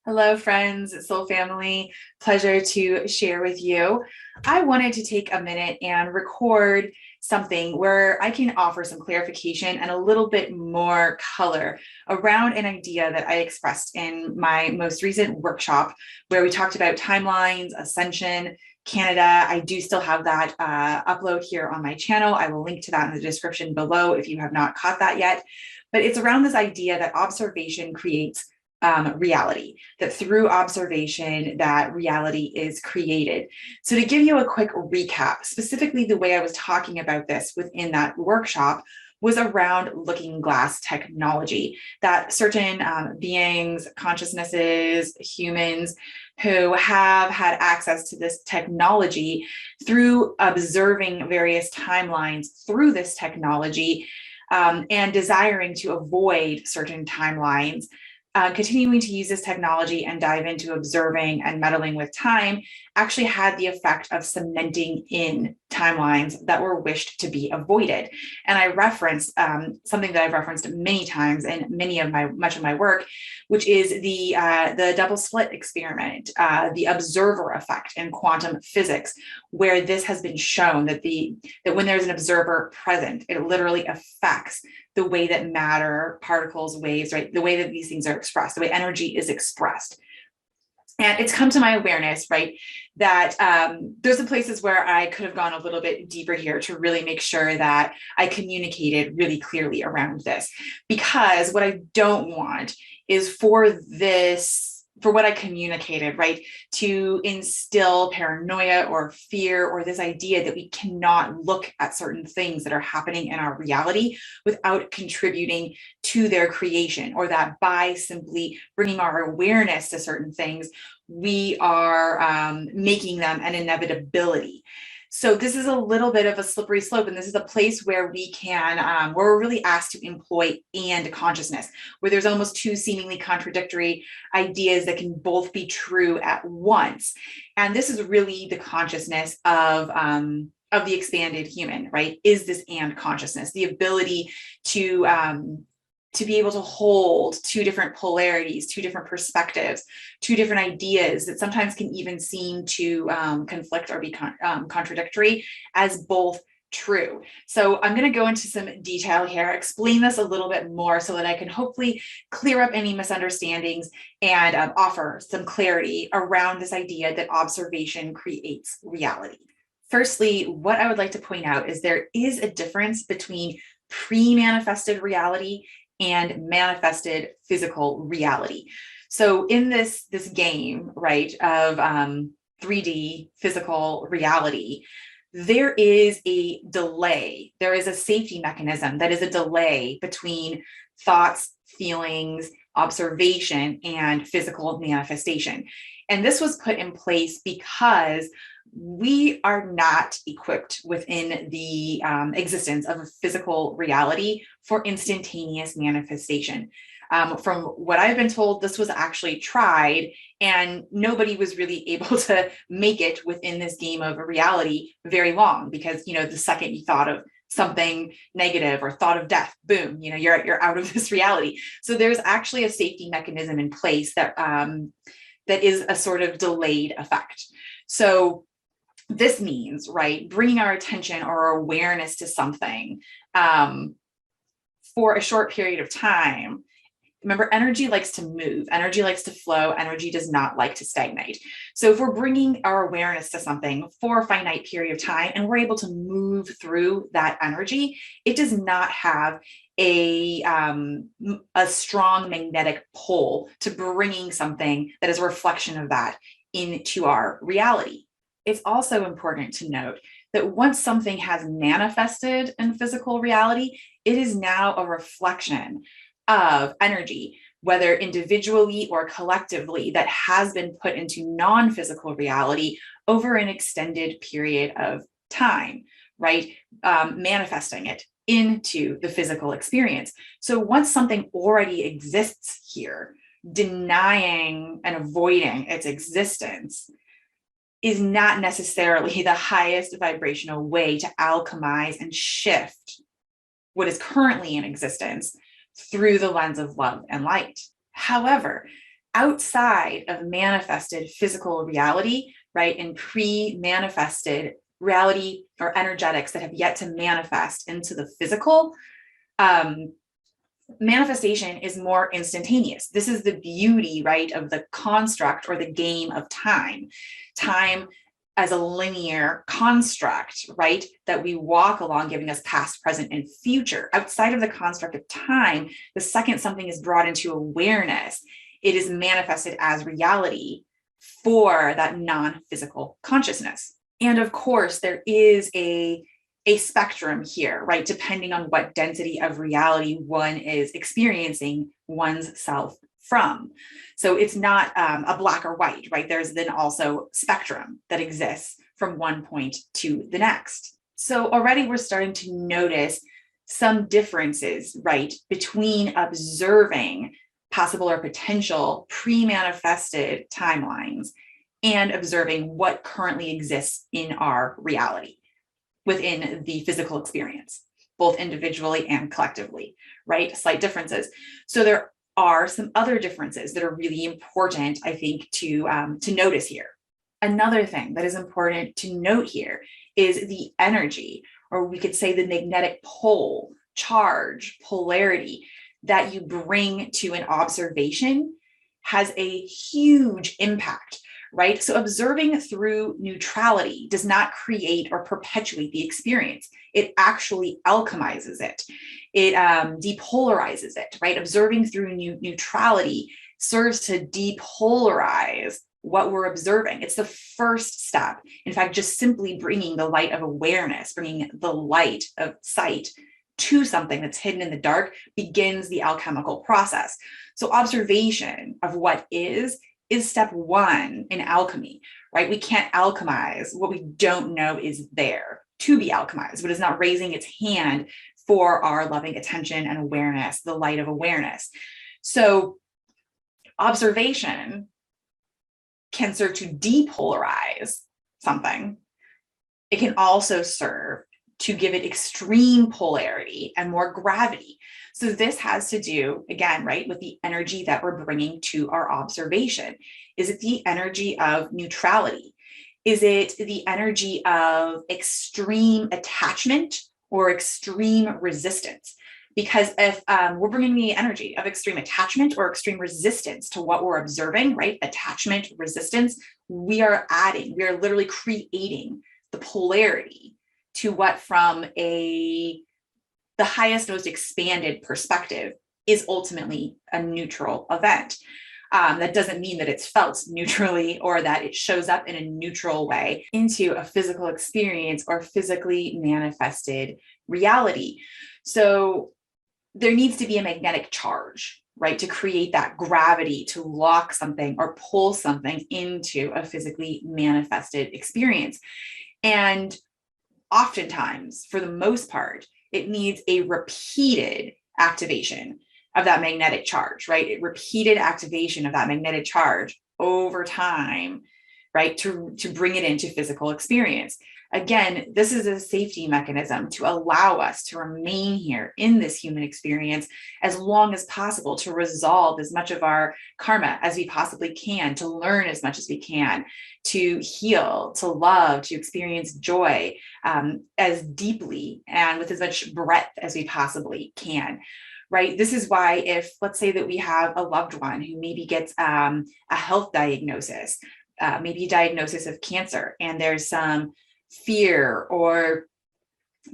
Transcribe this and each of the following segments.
Hello, friends, soul family. Pleasure to share with you. I wanted to take a minute and record something where I can offer some clarification and a little bit more color around an idea that I expressed in my most recent workshop, where we talked about timelines, Ascension, Canada. I do still have that upload here on my channel. I will link to that in the description below if you have not caught that yet. But it's around this idea that observation creates reality, that through observation that reality is created. So to give you a quick recap, specifically the way I was talking about this within that workshop was around looking glass technology, that certain beings, consciousnesses, humans who have had access to this technology through observing various timelines through this technology and desiring to avoid certain timelines, continuing to use this technology and dive into observing and meddling with time actually had the effect of cementing in timelines that were wished to be avoided. And I referenced something that I've referenced many times in much of my work, which is the double slit experiment, the observer effect in quantum physics, where this has been shown that when there's an observer present, it literally affects the way that matter, particles, waves, right? The way that these things are expressed, the way energy is expressed. And it's come to my awareness, right, that there's some places where I could have gone a little bit deeper here to really make sure that I communicated really clearly around this. Because what I don't want is for what I communicated, right, to instill paranoia or fear or this idea that we cannot look at certain things that are happening in our reality without contributing to their creation, or that by simply bringing our awareness to certain things, we are making them an inevitability. So this is a little bit of a slippery slope, and this is a place where where we're really asked to employ and consciousness, where there's almost two seemingly contradictory ideas that can both be true at once. And this is really the consciousness of the expanded human, right? Is this and consciousness, the ability to be able to hold two different polarities, two different perspectives, two different ideas that sometimes can even seem to conflict or be contradictory as both true. So I'm going to go into some detail here, explain this a little bit more so that I can hopefully clear up any misunderstandings and offer some clarity around this idea that observation creates reality. Firstly, what I would like to point out is there is a difference between pre-manifested reality and manifested physical reality. So in this game, right, of 3D physical reality, there is a delay. There is a safety mechanism that is a delay between thoughts, feelings, observation, and physical manifestation. And this was put in place because we are not equipped within the existence of a physical reality for instantaneous manifestation. From what I've been told, this was actually tried and nobody was really able to make it within this game of a reality very long, because, the second you thought of something negative or thought of death, boom, you're out of this reality. So there's actually a safety mechanism in place that is a sort of delayed effect. So this means, right, bringing our attention or our awareness to something for a short period of time. Remember, energy likes to move, energy likes to flow, energy does not like to stagnate. So if we're bringing our awareness to something for a finite period of time and we're able to move through that energy, it does not have a strong magnetic pull to bringing something that is a reflection of that into our reality. It's also important to note that once something has manifested in physical reality, it is now a reflection of energy, whether individually or collectively, that has been put into non-physical reality over an extended period of time, right? Manifesting it into the physical experience. So once something already exists here, denying and avoiding its existence is not necessarily the highest vibrational way to alchemize and shift what is currently in existence through the lens of love and light. However, outside of manifested physical reality, right, and pre-manifested reality or energetics that have yet to manifest into the physical, manifestation is more instantaneous. This is the beauty, right, of the construct or the game of time. Time as a linear construct, right, that we walk along, giving us past, present, and future. Outside of the construct of time, the second something is brought into awareness, it is manifested as reality for that non-physical consciousness. And of course, there is a spectrum here, right? Depending on what density of reality one is experiencing one's self from. So it's not a black or white, right? There's then also spectrum that exists from one point to the next. So already we're starting to notice some differences, right, between observing possible or potential pre-manifested timelines and observing what currently exists in our reality within the physical experience, both individually and collectively, right? Slight differences. So there are some other differences that are really important, I think, to notice here. Another thing that is important to note here is the energy, or we could say the magnetic pole, charge, polarity that you bring to an observation has a huge impact, right? So observing through neutrality does not create or perpetuate the experience. It actually alchemizes it. It depolarizes it, right? Observing through neutrality serves to depolarize what we're observing. It's the first step. In fact, just simply bringing the light of awareness, bringing the light of sight to something that's hidden in the dark begins the alchemical process. So observation of what is step one in alchemy, right? We can't alchemize what we don't know is there to be alchemized, but it's not raising its hand for our loving attention and awareness, the light of awareness. So observation can serve to depolarize something. It can also serve to give it extreme polarity and more gravity. So this has to do, again, right, with the energy that we're bringing to our observation. Is it the energy of neutrality? Is it the energy of extreme attachment or extreme resistance? Because if we're bringing the energy of extreme attachment or extreme resistance to what we're observing, right, attachment, resistance, we are literally creating the polarity to what from the highest, most expanded perspective is ultimately a neutral event. That doesn't mean that it's felt neutrally or that it shows up in a neutral way into a physical experience or physically manifested reality. So there needs to be a magnetic charge, right, to create that gravity to lock something or pull something into a physically manifested experience. And oftentimes, for the most part, it needs a repeated activation of that magnetic charge, right? Repeated activation of that magnetic charge over time, right? To bring it into physical experience. Again, this is a safety mechanism to allow us to remain here in this human experience as long as possible, to resolve as much of our karma as we possibly can, to learn as much as we can, to heal, to love, to experience joy as deeply and with as much breadth as we possibly can. Right. This is why if, let's say that we have a loved one who maybe gets a health diagnosis, maybe a diagnosis of cancer, and there's some fear or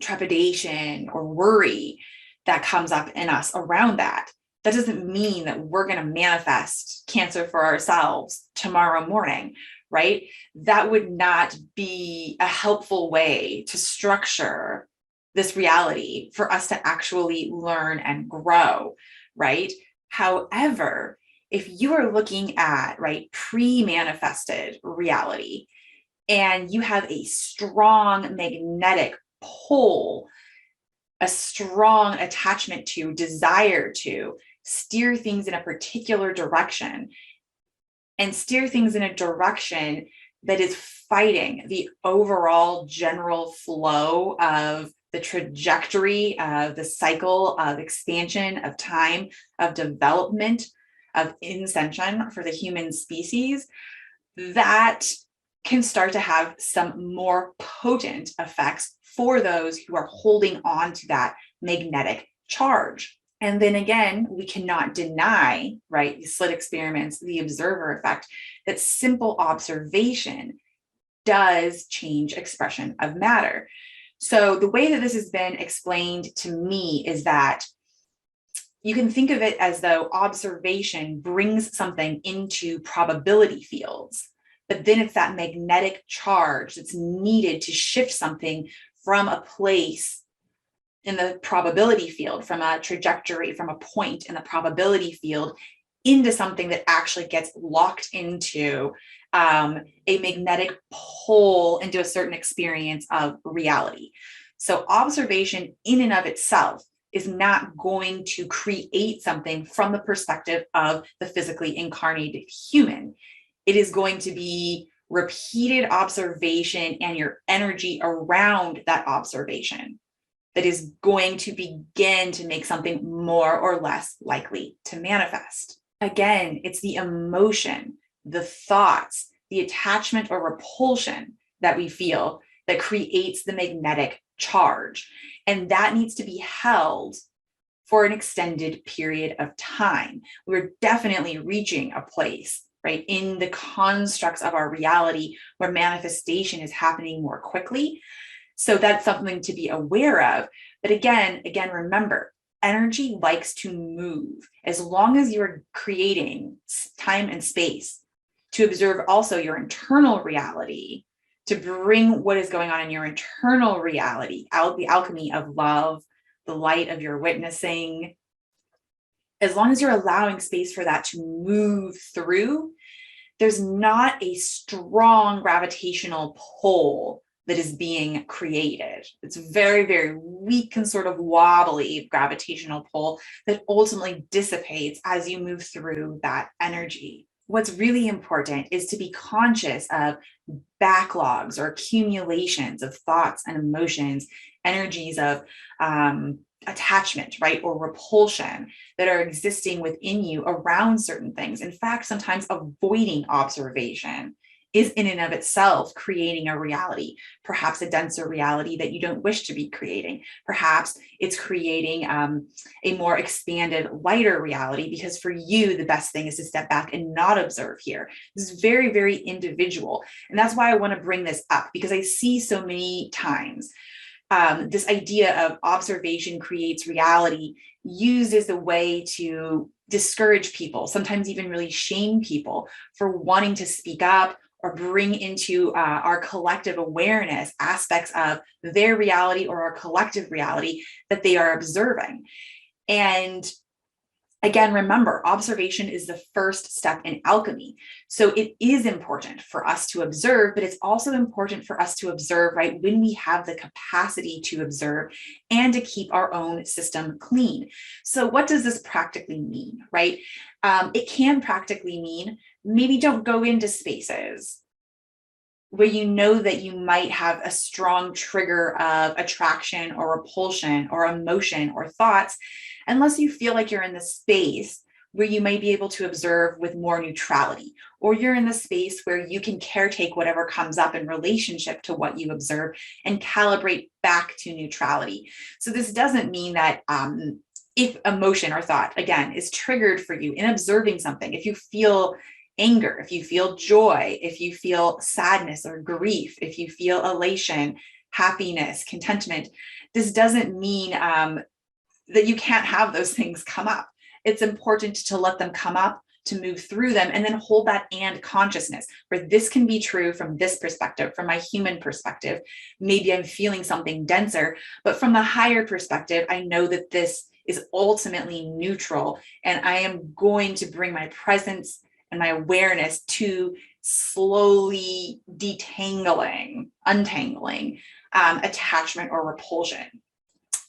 trepidation or worry that comes up in us around that. That doesn't mean that we're going to manifest cancer for ourselves tomorrow morning, right? That would not be a helpful way to structure this reality for us to actually learn and grow, right? However, if you are looking at, right, pre-manifested reality, and you have a strong magnetic pull, a strong attachment to, desire to steer things in a particular direction, and steer things in a direction that is fighting the overall general flow of the trajectory of the cycle of expansion, of time, of development, of Ascension for the human species, that can start to have some more potent effects for those who are holding on to that magnetic charge. And then again, we cannot deny, right, the slit experiments, the observer effect, that simple observation does change expression of matter. So the way that this has been explained to me is that you can think of it as though observation brings something into probability fields, but then it's that magnetic charge that's needed to shift something from a place in the probability field, from a trajectory, from a point in the probability field into something that actually gets locked into a magnetic pole, into a certain experience of reality. So observation in and of itself is not going to create something from the perspective of the physically incarnated human. It is going to be repeated observation and your energy around that observation that is going to begin to make something more or less likely to manifest. Again, it's the emotion, the thoughts, the attachment or repulsion that we feel that creates the magnetic charge. And that needs to be held for an extended period of time. We're definitely reaching a place, right, in the constructs of our reality where manifestation is happening more quickly. So that's something to be aware of. But again, remember, energy likes to move. As long as you're creating time and space to observe also your internal reality, to bring what is going on in your internal reality, out the alchemy of love, the light of your witnessing, as long as you're allowing space for that to move through, there's not a strong gravitational pull that is being created. It's very, very weak and sort of wobbly gravitational pull that ultimately dissipates as you move through that energy. What's really important is to be conscious of backlogs or accumulations of thoughts and emotions, energies of attachment, right, or repulsion that are existing within you around certain things. In fact, sometimes avoiding observation is in and of itself creating a reality, perhaps a denser reality that you don't wish to be creating. Perhaps it's creating a more expanded, lighter reality, because for you, the best thing is to step back and not observe here. This is very, very individual. And that's why I want to bring this up, because I see so many times this idea of observation creates reality used as a way to discourage people, sometimes even really shame people for wanting to speak up or bring into our collective awareness aspects of their reality or our collective reality that they are observing. And again, remember, observation is the first step in alchemy. So it is important for us to observe, but it's also important for us to observe, right, when we have the capacity to observe and to keep our own system clean. So what does this practically mean, right? It can practically mean maybe don't go into spaces where you know that you might have a strong trigger of attraction or repulsion or emotion or thoughts, unless you feel like you're in the space where you might be able to observe with more neutrality, or you're in the space where you can caretake whatever comes up in relationship to what you observe and calibrate back to neutrality. So this doesn't mean that if emotion or thought, again, is triggered for you in observing something, if you feel anger, if you feel joy, if you feel sadness or grief, if you feel elation, happiness, contentment, this doesn't mean that you can't have those things come up. It's important to let them come up, to move through them, and then hold that and consciousness, where this can be true from this perspective, from my human perspective. Maybe I'm feeling something denser, but from the higher perspective, I know that this is ultimately neutral, and I am going to bring my presence and my awareness to slowly untangling attachment or repulsion.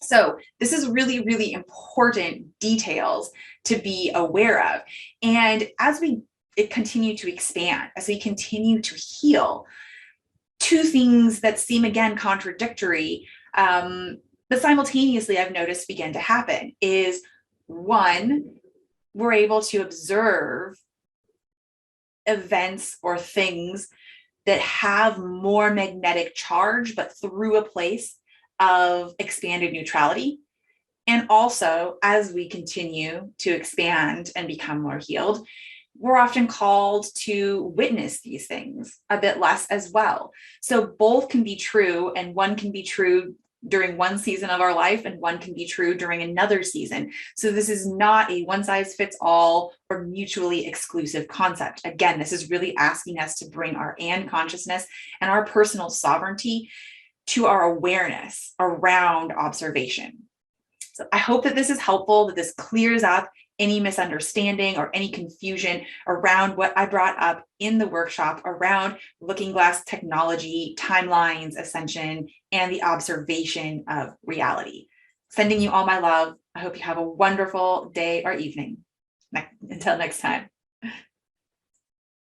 So this is really, really important details to be aware of. And as we continue to expand, as we continue to heal, two things that seem, again, contradictory, but simultaneously I've noticed begin to happen is, one, we're able to observe events or things that have more magnetic charge, but through a place of expanded neutrality. And also, as we continue to expand and become more healed, we're often called to witness these things a bit less as well. So both can be true, and one can be true during one season of our life and one can be true during another season. So this is not a one size fits all or mutually exclusive concept. Again, this is really asking us to bring our and consciousness and our personal sovereignty to our awareness around observation. So I hope that this is helpful, that this clears up any misunderstanding or any confusion around what I brought up in the workshop around looking glass technology, timelines, ascension, and the observation of reality. Sending you all my love. I hope you have a wonderful day or evening. Until next time.